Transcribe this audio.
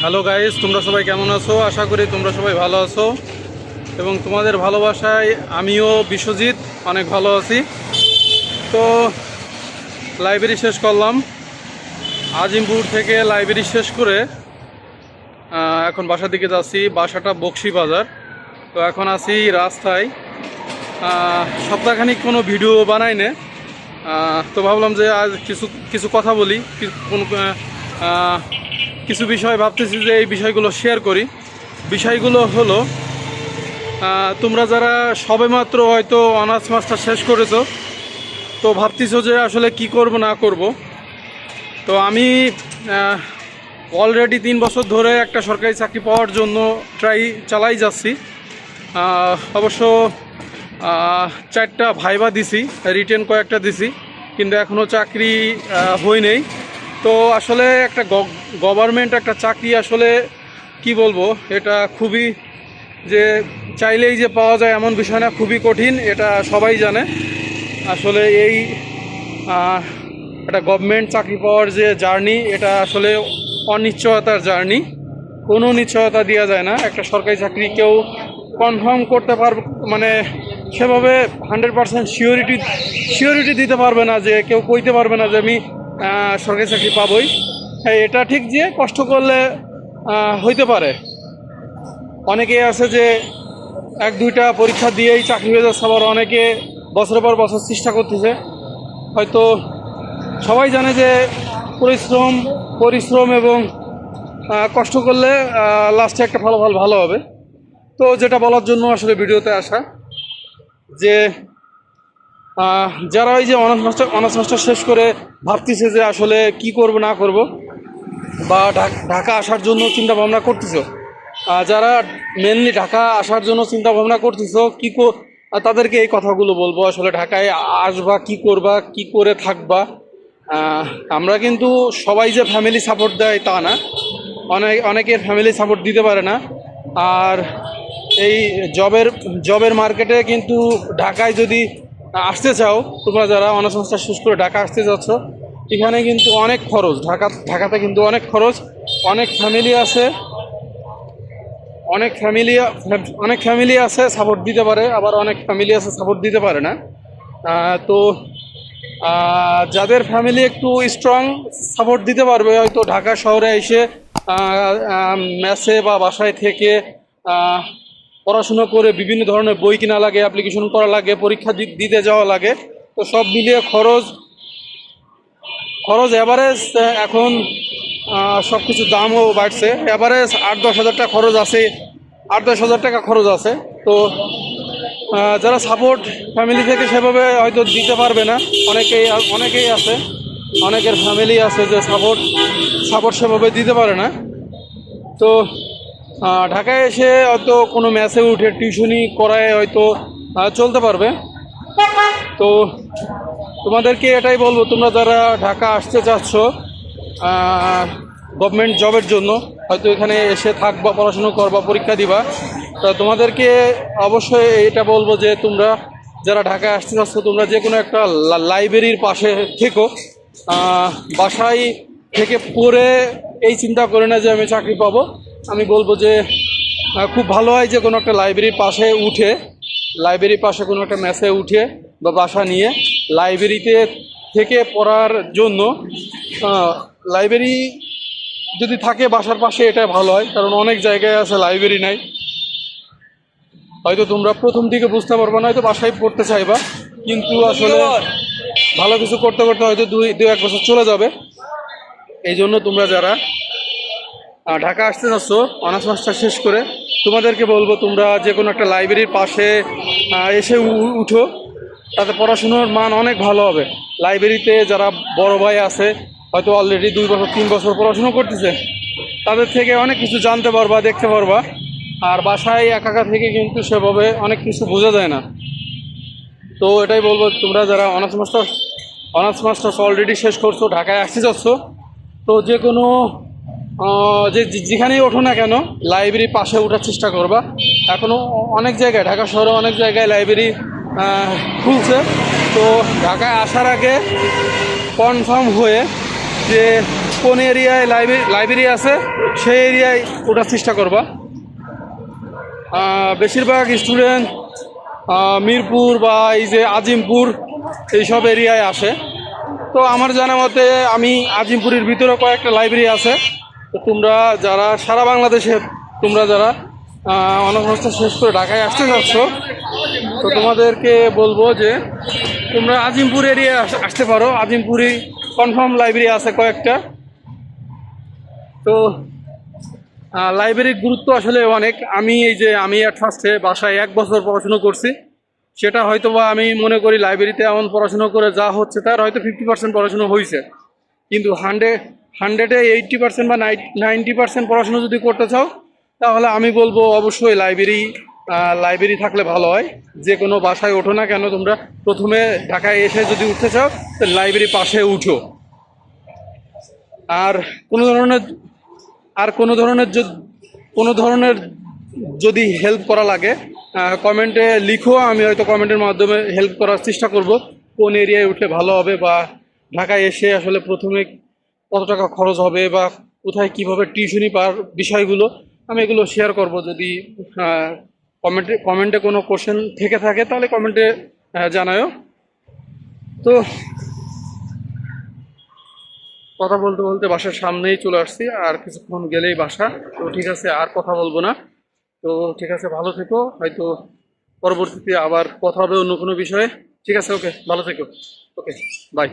Hello guys, তোমরা সবাই কেমন আছো? আশা করি তোমরা সবাই ভালো আছো এবং তোমাদের ভালোবাসায় আমিও বিশ্বজিৎ অনেক ভালো আছি। তো লাইব্রেরি শেষ করলাম, আজিমপুর থেকে লাইব্রেরি শেষ করে এখন বাসার দিকে যাচ্ছি। বাসাটা বকশী বাজার। তো এখন আছি রাস্তায়। সপ্তাহখানিক কোনো ভিডিও বানাই না, তো ভাবলাম যে আজ কিছু কিছু কথা বলি, কিছু বিষয় ভাবতেছি যে এই বিষয়গুলো শেয়ার করি। বিষয়গুলো হলো, তোমরা যারা সবেমাত্র হয়তো অনার্স মাস্টার শেষ করেছো, তো ভাবতেছো যে আসলে কি করব না করব। তো আমি অলরেডি 3 বছর ধরে একটা সরকারি চাকরি পাওয়ার জন্য ট্রাই চালাই যাচ্ছি। অবশ্য 4টা ভাইবা দিছি, রিটেন কয়েকটা দিছি, কিন্তু এখনও চাকরি হই নেই। তো আসলে একটা গভর্নমেন্ট একটা চাকরি আসলে কি বলবো, এটা খুবই যে চাইলেই যে পাওয়া যায় এমন বিষয় না, খুবই কঠিন, এটা সবাই জানে। আসলে এই একটা গভর্নমেন্ট চাকরি পাওয়ার যে জার্নি, এটা আসলে অনিশ্চয়তার জার্নি। কোনো নিশ্চয়তা দেওয়া যায় না। একটা সরকারি চাকরি কেউ কনফার্ম করতে পারবে, মানে সেভাবে 100% শিওরিটি দিতে পারবে না, যে কেউ কইতে পারবে না যে আমি সরকারি চাকরি পাবই। হ্যাঁ, এটা ঠিক যে কষ্ট করলে হইতে পারে। অনেকেই আছে যে 1-2টা পরীক্ষা দিয়েই চাকরি হয়ে যাচ্ছে, আবার অনেকে বছরের পর বছর চেষ্টা করতেছে। হয়তো সবাই জানে যে পরিশ্রম এবং কষ্ট করলে লাস্টে একটা ফলাফল ভালো হবে। তো যেটা বলার জন্য আসলে ভিডিওতে আসা, যে যারা ওই যে অনার্স মাস্টার শেষ করে ভাবতেছে যে আসলে কি করব না করব, বা ঢাকা আসার জন্য চিন্তা ভাবনা করতেছো, যারা মেনলি ঢাকা আসার জন্য চিন্তা ভাবনা করতেছো, তাদেরকে এই কথাগুলো বলবো। আসলে ঢাকায় আসবা, কি করবা, কি করে থাকবা। আমরা কিন্তু সবাই যে ফ্যামিলি সাপোর্ট দেয় তা না, অনেকের ফ্যামিলি সাপোর্ট দিতে পারে না। আর এই জবের মার্কেটে কিন্তু ঢাকায় যদি আসতে চাও, তোমরা যারা অনার্স মাস্টার শেষ করে ঢাকা আসতে যাচ্ছ, এখানে কিন্তু অনেক খরচ। ঢাকাতে কিন্তু অনেক খরচ। অনেক ফ্যামিলি আছে সাপোর্ট দিতে পারে, আবার অনেক ফ্যামিলি আছে সাপোর্ট দিতে পারে না। তো যাদের ফ্যামিলি একটু স্ট্রং, সাপোর্ট দিতে পারবে, হয়তো ঢাকা শহরে এসে মেসে বা বাসায় থেকে পড়াশুনো করে বিভিন্ন ধরনের বই কিনা লাগে, অ্যাপ্লিকেশন করা লাগে, পরীক্ষা দিতে যাওয়া লাগে। তো সব মিলিয়ে খরচ অ্যাভারেজ এখন সব কিছুর দামও বাড়ছে। অ্যাভারেজ 8-10 হাজার টাকা খরচ আছে, 8-10 হাজার টাকা খরচ আছে। তো যারা সাপোর্ট ফ্যামিলি থেকে সেভাবে হয়তো দিতে পারবে না, অনেকেই আছে, অনেকের ফ্যামিলি আছে যে সাপোর্ট সেভাবে দিতে পারে না। তো ঢাকায় এসে হয়তো কোনো ম্যাচে উঠে টিউশনি করায় হয়তো চলতে পারবে। তো তোমাদেরকে এটাই বলবো, তোমরা যারা ঢাকা আসতে চাচ্ছ গভর্নমেন্ট জবের জন্য, হয়তো এখানে এসে থাকবা, পড়াশুনো করবা, পরীক্ষা দিবা, তা তোমাদেরকে অবশ্যই এটা বলবো যে তোমরা যারা ঢাকায় আসতে চাচ্ছ, তোমরা যে কোনো একটা লাইব্রেরির পাশে থেকো। বাসায় থেকে পড়ে এই চিন্তা করে না যে আমি চাকরি পাবো। আমি বলবো যে খুব ভালো হয় যে কোনো একটা লাইব্রেরির পাশে কোনো একটা মেসে উঠে বা বাসা নিয়ে লাইব্রেরিতে থেকে পড়ার জন্য, লাইব্রেরি যদি থাকে বাসার পাশে, এটা ভালো হয়। কারণ অনেক জায়গায় আছে লাইব্রেরি নাই, হয়তো তোমরা প্রথম দিকে বুঝতে পারবে না, হয়তো বাসায় পড়তে চাইবা, কিন্তু আসলে ভালো কিছু করতে করতে হয়তো 2-1 বছর চলে যাবে। এই জন্য তোমরা যারা ঢাকা আসতে যাচ্ছ অনার্স মাস্টার শেষ করে, তোমাদেরকে বলবো তোমরা যে কোনো একটা লাইব্রেরির পাশে এসে উঠো, তাতে পড়াশুনোর মান অনেক ভালো হবে। লাইব্রেরিতে যারা বড় ভাই আছে, হয়তো অলরেডি 2-3 বছর পড়াশুনো করতেছে, তাদের থেকে অনেক কিছু জানতে পারবা, দেখতে পারবা। আর বাসায় একা থেকে কিন্তু সেভাবে অনেক কিছু বোঝা যায় না। তো এটাই বলবো, তোমরা যারা অনার্স মাস্টার্স অলরেডি শেষ করছো, ঢাকায় আসতে যাচ্ছ, তো যে কোনো যেখানেই ওঠো না কেন, লাইব্রেরির পাশে ওঠার চেষ্টা করবা। এখনও অনেক জায়গায়, ঢাকা শহরে অনেক জায়গায় লাইব্রেরি খুলছে। তো ঢাকায় আসার আগে কনফার্ম হয়ে যে কোন এরিয়ায় লাইব্রেরি আছে সেই এরিয়ায় ওঠার চেষ্টা করবা। বেশিরভাগ স্টুডেন্ট মিরপুর বা এই যে আজিমপুর এইসব এরিয়ায় আসে। তো আমার জানা মতে আমি আজিমপুরের ভিতরে কয়েকটা লাইব্রেরি আছে। তো তোমরা যারা সারা বাংলাদেশে তোমরা যারা অনার্স শেষ করে ঢাকায় আসতে যাচ্ছ, তো তোমাদেরকে বলবো যে তোমরা আজিমপুর এরিয়ায় আসতে পারো। আজিমপুরে কনফার্ম লাইব্রেরি আছে কয়েকটা। তো লাইব্রেরির গুরুত্ব আসলে অনেক। আমি অ্যাট ফার্স্টে বাসায় 1 বছর পড়াশুনো করছি। সেটা হয়তো বা আমি মনে করি লাইব্রেরিতে এমন পড়াশুনো করে যা হচ্ছে তার হয়তো 50% পড়াশুনো হয়েছে, কিন্তু হান্ড্রেডে 80% বা 90% পড়াশুনো যদি করতে চাও, তাহলে আমি বলবো অবশ্যই লাইব্রেরি থাকলে ভালো হয়। যে কোনো বাসায় ওঠো না কেন, তোমরা প্রথমে ঢাকায় এসে যদি উঠতে চাও তো লাইব্রেরি পাশে উঠো। আর কোনো ধরনের আর কোনো ধরনের যদি হেল্প করা লাগে কমেন্টে লিখো, আমি হয়তো কমেন্টের মাধ্যমে হেল্প করার চেষ্টা করব। কোন এরিয়ায় উঠলে ভালো হবে, বা ঢাকায় এসে আসলে প্রথমে কত টাকা খরচ হবে, বা কোথায় কিভাবে টিউশনি পাওয়ার বিষয়গুলো আমি এগুলো শেয়ার করব। যদি কমেন্টে কোনো কোশ্চেন থেকে থাকে তাহলে কমেন্টে জানায়ও। তো কথা বলতে বলতে বাসার সামনেই চলে আসছি, আর কিছুক্ষণ গেলেই বাসা। তো ঠিক আছে, আর কথা বলবো না। তো ঠিক আছে, ভালো থেকো। হয়তো পরবর্তীতে আবার কথা হবে অন্য কোনো বিষয়ে। ঠিক আছে, ওকে, ভালো থেকো। ওকে, বাই।